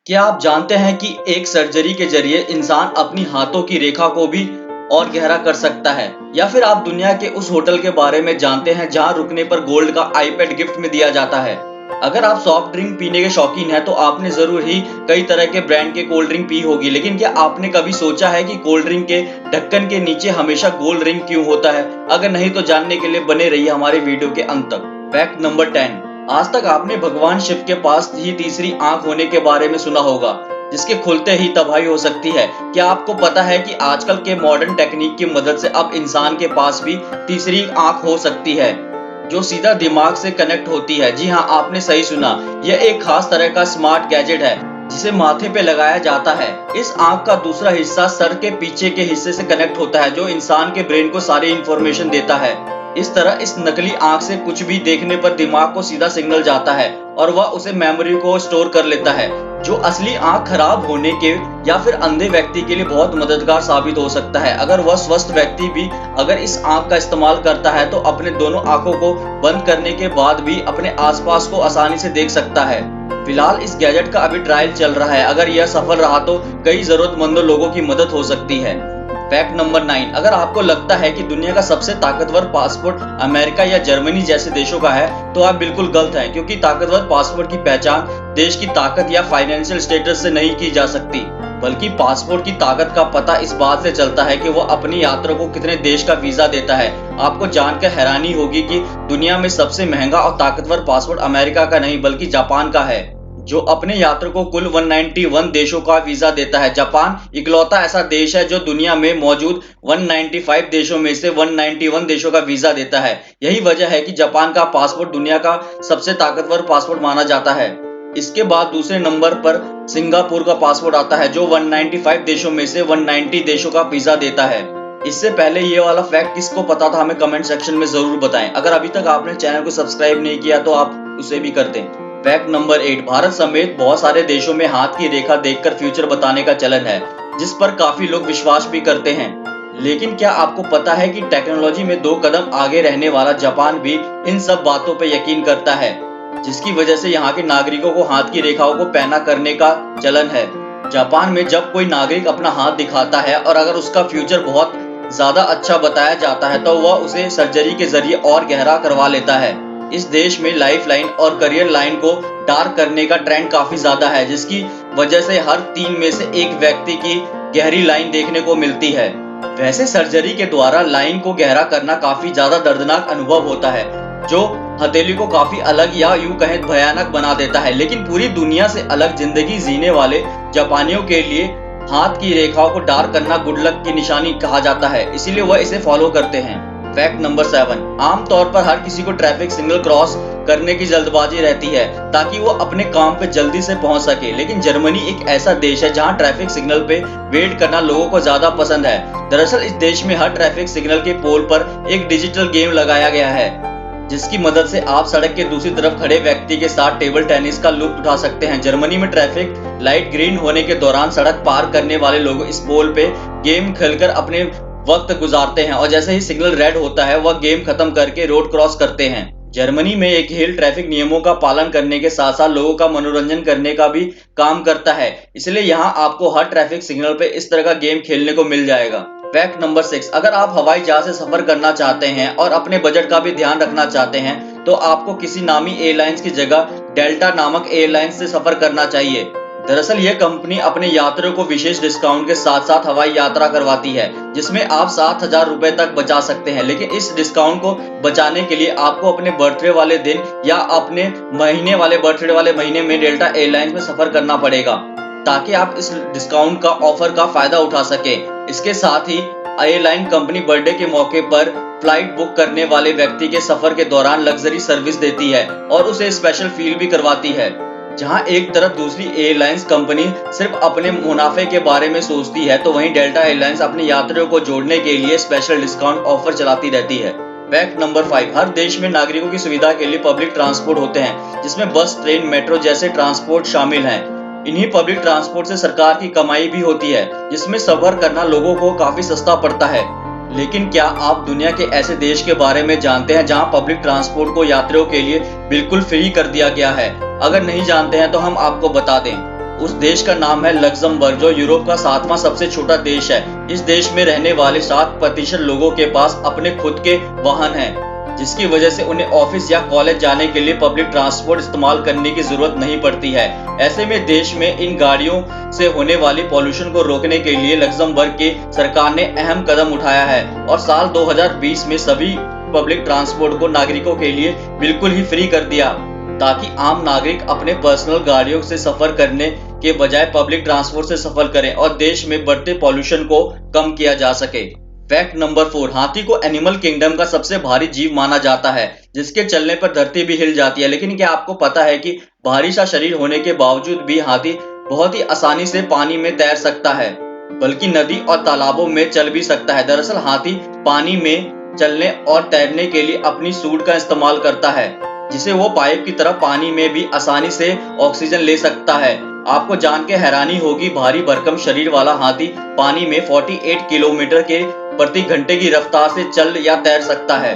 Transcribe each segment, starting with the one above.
क्या आप जानते हैं कि एक सर्जरी के जरिए इंसान अपनी हाथों की रेखा को भी और गहरा कर सकता है? या फिर आप दुनिया के उस होटल के बारे में जानते हैं जहां रुकने पर गोल्ड का आईपैड गिफ्ट में दिया जाता है? अगर आप सॉफ्ट ड्रिंक पीने के शौकीन हैं तो आपने जरूर ही कई तरह के ब्रांड के कोल्ड ड्रिंक पी होगी, लेकिन क्या आपने कभी सोचा है कि कोल्ड ड्रिंक के ढक्कन के नीचे हमेशा गोल्ड रिंग क्यों होता है? अगर नहीं तो जानने के लिए बने रहिए हमारे वीडियो के अंत तक। Fact number 10। आज तक आपने भगवान शिव के पास ही तीसरी आंख होने के बारे में सुना होगा, जिसके खुलते ही तबाही हो सकती है। क्या आपको पता है कि आजकल के मॉडर्न टेक्निक की मदद से अब इंसान के पास भी तीसरी आंख हो सकती है, जो सीधा दिमाग से कनेक्ट होती है? जी हाँ, आपने सही सुना। यह एक खास तरह का स्मार्ट गैजेट है जिसे माथे पे लगाया जाता है। इस आंख का दूसरा हिस्सा सर के पीछे के हिस्से से कनेक्ट होता है, जो इंसान के ब्रेन को सारी इंफॉर्मेशन देता है। इस तरह इस नकली आंख से कुछ भी देखने पर दिमाग को सीधा सिग्नल जाता है और वह उसे मेमोरी को स्टोर कर लेता है, जो असली आंख खराब होने के या फिर अंधे व्यक्ति के लिए बहुत मददगार साबित हो सकता है। अगर वह स्वस्थ व्यक्ति भी अगर इस आंख का इस्तेमाल करता है तो अपने दोनों आंखों को बंद करने के बाद भी अपने आसपास को आसानी से देख सकता है। फिलहाल इस गैजेट का अभी ट्रायल चल रहा है। अगर यह सफल रहा तो कई जरूरतमंदों लोगों की मदद हो सकती है। Fact number 9। अगर आपको लगता है कि दुनिया का सबसे ताकतवर पासपोर्ट अमेरिका या जर्मनी जैसे देशों का है तो आप बिल्कुल गलत हैं, क्योंकि ताकतवर पासपोर्ट की पहचान देश की ताकत या फाइनेंशियल स्टेटस से नहीं की जा सकती, बल्कि पासपोर्ट की ताकत का पता इस बात से चलता है कि वह अपनी यात्रा को कितने देश का वीजा देता है। आपको जानकर हैरानी होगी कि दुनिया में सबसे महंगा और ताकतवर पासपोर्ट अमेरिका का नहीं बल्कि जापान का है, जो अपने यात्रियों को कुल 191 देशों का वीजा देता है। जापान इकलौता ऐसा देश है जो दुनिया में मौजूद 195 देशों में से 191 देशों का वीजा देता है। यही वजह है कि जापान का पासपोर्ट दुनिया का सबसे ताकतवर पासपोर्ट माना जाता है। इसके बाद दूसरे नंबर पर सिंगापुर का पासपोर्ट आता है, जो 195 देशों में से 190 देशों का वीजा देता है। इससे पहले ये वाला फैक्ट किसको पता था हमें कमेंट सेक्शन में जरूर बताएं। अगर अभी तक आपने चैनल को सब्सक्राइब नहीं किया तो आप उसे भी कर दें। Fact number 8। भारत समेत बहुत सारे देशों में हाथ की रेखा देखकर फ्यूचर बताने का चलन है, जिस पर काफी लोग विश्वास भी करते हैं। लेकिन क्या आपको पता है कि टेक्नोलॉजी में 2 कदम आगे रहने वाला जापान भी इन सब बातों पर यकीन करता है, जिसकी वजह से यहाँ के नागरिकों को हाथ की रेखाओं को पैना करने का चलन है। जापान में जब कोई नागरिक अपना हाथ दिखाता है और अगर उसका फ्यूचर बहुत ज्यादा अच्छा बताया जाता है तो वह उसे सर्जरी के जरिए और गहरा करवा लेता है। इस देश में लाइफ लाइन और करियर लाइन को डार्क करने का ट्रेंड काफी ज्यादा है, जिसकी वजह से हर 3 में से एक व्यक्ति की गहरी लाइन देखने को मिलती है। वैसे सर्जरी के द्वारा लाइन को गहरा करना काफी ज्यादा दर्दनाक अनुभव होता है, जो हथेली को काफी अलग या यूं कहें भयानक बना देता है। लेकिन पूरी दुनिया से अलग जिंदगी जीने वाले जापानियों के लिए हाथ की रेखाओं को डार्क करना गुड लक की निशानी कहा जाता है, इसीलिए वह इसे फॉलो करते हैं। Fact number 7। आमतौर पर हर किसी को ट्रैफिक सिग्नल क्रॉस करने की जल्दबाजी रहती है ताकि वो अपने काम पे जल्दी से पहुंच सके, लेकिन जर्मनी एक ऐसा देश है जहां ट्रैफिक सिग्नल पे वेट करना लोगों को ज्यादा पसंद है। दरअसल इस देश में हर ट्रैफिक सिग्नल के पोल पर एक डिजिटल गेम लगाया गया है, जिसकी मदद से आप सड़क के दूसरी तरफ खड़े व्यक्ति के साथ टेबल टेनिस का लुत्फ उठा सकते हैं। जर्मनी में ट्रैफिक लाइट ग्रीन होने के दौरान सड़क पार करने वाले लोग इस पोल पे गेम खेलकर अपने वक्त गुजारते हैं और जैसे ही सिग्नल रेड होता है वह गेम खत्म करके रोड क्रॉस करते हैं। जर्मनी में एक खेल ट्रैफिक नियमों का पालन करने के साथ साथ लोगों का मनोरंजन करने का भी काम करता है, इसलिए यहाँ आपको हर ट्रैफिक सिग्नल पे इस तरह का गेम खेलने को मिल जाएगा। Fact number 6। अगर आप हवाई जहाज से सफर करना चाहते हैं और अपने बजट का भी ध्यान रखना चाहते हैं तो आपको किसी नामी एयरलाइंस की जगह डेल्टा नामक एयरलाइंस से सफर करना चाहिए। दरअसल यह कंपनी अपने यात्रियों को विशेष डिस्काउंट के साथ साथ हवाई यात्रा करवाती है, जिसमें आप 7,000 रुपए तक बचा सकते हैं। लेकिन इस डिस्काउंट को बचाने के लिए आपको अपने बर्थडे वाले दिन या अपने बर्थडे वाले महीने में डेल्टा एयरलाइंस में सफर करना पड़ेगा, ताकि आप इस डिस्काउंट का ऑफर का फायदा उठा सके। इसके साथ ही एयरलाइन कंपनी बर्थडे के मौके पर फ्लाइट बुक करने वाले व्यक्ति के सफर के दौरान लग्जरी सर्विस देती है और उसे स्पेशल फील भी करवाती है। जहां एक तरफ दूसरी एयरलाइंस कंपनी सिर्फ अपने मुनाफे के बारे में सोचती है, तो वहीं डेल्टा एयरलाइंस अपने यात्रियों को जोड़ने के लिए स्पेशल डिस्काउंट ऑफर चलाती रहती है। Fact number 5। हर देश में नागरिकों की सुविधा के लिए पब्लिक ट्रांसपोर्ट होते हैं, जिसमें बस, ट्रेन, मेट्रो जैसे ट्रांसपोर्ट शामिल हैं। इन्हीं पब्लिक ट्रांसपोर्ट से सरकार की कमाई भी होती है, जिसमें सफर करना लोगों को काफी सस्ता पड़ता है। लेकिन क्या आप दुनिया के ऐसे देश के बारे में जानते हैं जहां पब्लिक ट्रांसपोर्ट को यात्रियों के लिए बिल्कुल फ्री कर दिया गया है? अगर नहीं जानते हैं तो हम आपको बता दें। उस देश का नाम है लग्जमबर्ग, जो यूरोप का 7वां सबसे छोटा देश है। इस देश में रहने वाले 7% लोगों के पास अपने खुद के वाहन हैं, जिसकी वजह से उन्हें ऑफिस या कॉलेज जाने के लिए पब्लिक ट्रांसपोर्ट इस्तेमाल करने की जरूरत नहीं पड़ती है। ऐसे में देश में इन गाड़ियों से होने वाली पॉल्यूशन को रोकने के लिए लग्जमबर्ग की सरकार ने अहम कदम उठाया है और साल 2020 में सभी पब्लिक ट्रांसपोर्ट को नागरिकों के लिए बिल्कुल ही फ्री कर दिया, ताकि आम नागरिक अपने पर्सनल गाड़ियों से सफर करने के बजाय पब्लिक ट्रांसपोर्ट से सफर करें और देश में बढ़ते पॉल्यूशन को कम किया जा सके। फैक्ट नंबर 4, हाथी को एनिमल किंगडम का सबसे भारी जीव माना जाता है, जिसके चलने पर धरती भी हिल जाती है। लेकिन क्या आपको पता है कि भारी सा शरीर होने के बावजूद भी हाथी बहुत ही आसानी से पानी में तैर सकता है, बल्कि नदी और तालाबों में चल भी सकता है। दरअसल हाथी पानी में चलने और तैरने के लिए अपनी सूंड का इस्तेमाल करता है, जिसे वो पाइप की तरह पानी में भी आसानी से ऑक्सीजन ले सकता है। आपको जान के हैरानी होगी, भारी भरकम शरीर वाला हाथी पानी में 48 किलोमीटर के प्रति घंटे की रफ्तार से चल या तैर सकता है।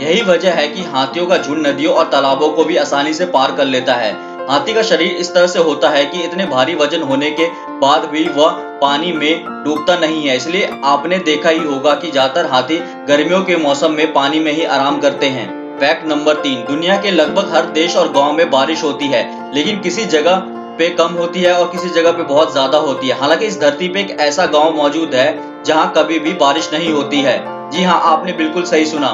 यही वजह है कि हाथियों का झुंड नदियों और तालाबों को भी आसानी से पार कर लेता है। हाथी का शरीर इस तरह से होता है कि इतने भारी वजन होने के बाद भी वह पानी में डूबता नहीं है, इसलिए आपने देखा ही होगा कि ज्यादातर हाथी गर्मियों के मौसम में पानी में ही आराम करते हैं। फैक्ट नंबर 3, दुनिया के लगभग हर देश और गांव में बारिश होती है, लेकिन किसी जगह पे कम होती है और किसी जगह पे बहुत ज्यादा होती है। हालांकि इस धरती पे एक ऐसा गांव मौजूद है जहां कभी भी बारिश नहीं होती है। जी हाँ, आपने बिल्कुल सही सुना।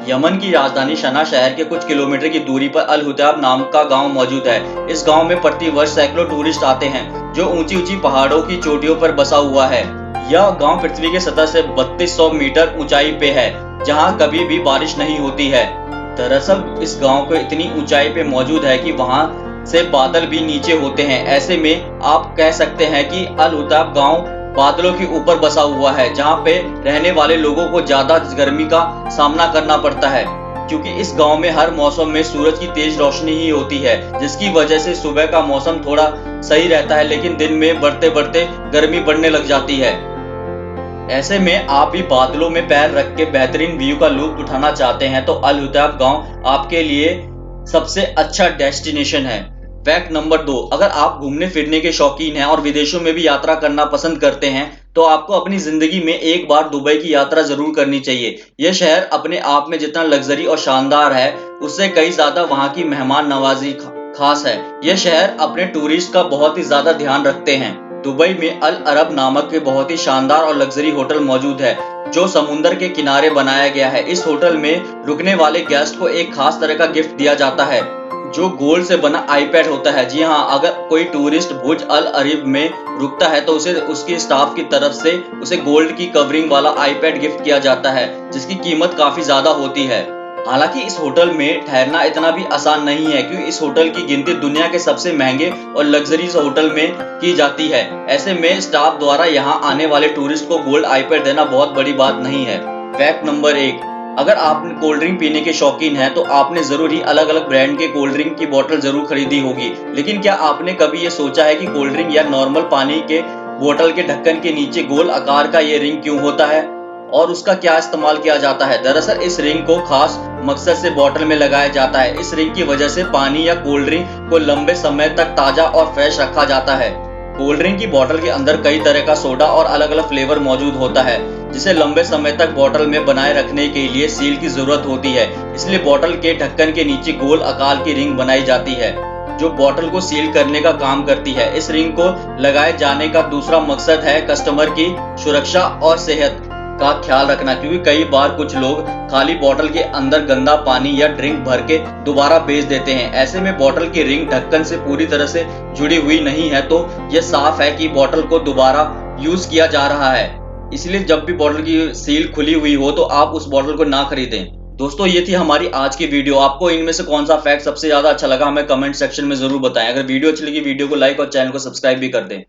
यमन की राजधानी सना शहर के कुछ किलोमीटर की दूरी पर अल हुदैब नाम का गांव मौजूद है। इस गांव में प्रति वर्ष सैकड़ों टूरिस्ट आते हैं, जो ऊंची ऊंची पहाड़ों की चोटियों पर बसा हुआ है। यह गांव पृथ्वी के सतह से 3200 मीटर ऊंचाई पे है, जहां कभी भी बारिश नहीं होती है। दरअसल इस गांव को इतनी ऊंचाई पे मौजूद है कि वहां से बादल भी नीचे होते हैं। ऐसे में आप कह सकते हैं कि अल हुदैब गांव बादलों के ऊपर बसा हुआ है, जहां पे रहने वाले लोगों को ज्यादा गर्मी का सामना करना पड़ता है, क्योंकि इस गांव में हर मौसम में सूरज की तेज रोशनी ही होती है, जिसकी वजह से सुबह का मौसम थोड़ा सही रहता है, लेकिन दिन में बढ़ते बढ़ते गर्मी बढ़ने लग जाती है। ऐसे में आप भी बादलों में पैर रख के बेहतरीन व्यू का लुत्फ उठाना चाहते हैं तो अल हुदैब गांव आपके लिए सबसे अच्छा डेस्टिनेशन है। फैक्ट नंबर 2, अगर आप घूमने फिरने के शौकीन हैं और विदेशों में भी यात्रा करना पसंद करते हैं तो आपको अपनी जिंदगी में एक बार दुबई की यात्रा जरूर करनी चाहिए। यह शहर अपने आप में जितना लग्जरी और शानदार है, उससे कई ज्यादा वहां की मेहमान नवाजी खास है। यह शहर अपने टूरिस्ट का बहुत ही ज्यादा ध्यान रखते हैं। दुबई में अल अरब नामक के बहुत ही शानदार और लग्जरी होटल मौजूद है, जो समुंदर के किनारे बनाया गया है। इस होटल में रुकने वाले गेस्ट को एक खास तरह का गिफ्ट दिया जाता है, जो गोल्ड से बना आईपैड होता है। जी हाँ, अगर कोई टूरिस्ट बुर्ज अल अरब में रुकता है तो उसे उसकी स्टाफ की तरफ से उसे गोल्ड की कवरिंग वाला आईपैड गिफ्ट किया जाता है, जिसकी कीमत काफी ज्यादा होती है। हालांकि इस होटल में ठहरना इतना भी आसान नहीं है, क्योंकि इस होटल की गिनती दुनिया के सबसे महंगे और लग्जरीज होटल में की जाती है। ऐसे में स्टाफ द्वारा यहाँ आने वाले टूरिस्ट को गोल्ड आईपैड देना बहुत बड़ी बात नहीं है। फैक्ट नंबर 1, अगर आप कोल्ड ड्रिंक पीने के शौकीन हैं तो आपने जरूर ही अलग अलग ब्रांड के कोल्ड ड्रिंक की बोतल जरूर खरीदी होगी। लेकिन क्या आपने कभी ये सोचा है कि कोल्ड ड्रिंक या नॉर्मल पानी के बोतल के ढक्कन के नीचे गोल आकार का ये रिंग क्यों होता है और उसका क्या इस्तेमाल किया जाता है? दरअसल इस रिंग को खास मकसद से बोतल में लगाया जाता है। इस रिंग की वजह से पानी या कोल्ड ड्रिंक को लंबे समय तक ताजा और फ्रेश रखा जाता है। कोल्ड ड्रिंक की बोतल के अंदर कई तरह का सोडा और अलग अलग फ्लेवर मौजूद होता है, जिसे लंबे समय तक बोतल में बनाए रखने के लिए सील की जरूरत होती है। इसलिए बोतल के ढक्कन के नीचे गोल आकार की रिंग बनाई जाती है, जो बोतल को सील करने का काम करती है। इस रिंग को लगाए जाने का दूसरा मकसद है कस्टमर की सुरक्षा और सेहत का ख्याल रखना, क्योंकि कई बार कुछ लोग खाली बोतल के अंदर गंदा पानी या ड्रिंक भर के दोबारा बेच देते हैं। ऐसे में बोतल की रिंग ढक्कन से पूरी तरह से जुड़ी हुई नहीं है, तो यह साफ है कि बोतल को दोबारा यूज किया जा रहा है। इसलिए जब भी बोतल की सील खुली हुई हो तो आप उस बोतल को ना खरीदें। दोस्तों, ये थी हमारी आज की वीडियो। आपको इनमें से कौन सा फैक्ट सबसे ज्यादा अच्छा लगा हमें कमेंट सेक्शन में जरूर बताएं। अगर वीडियो अच्छी लगी वीडियो को लाइक और चैनल को सब्सक्राइब भी कर दें।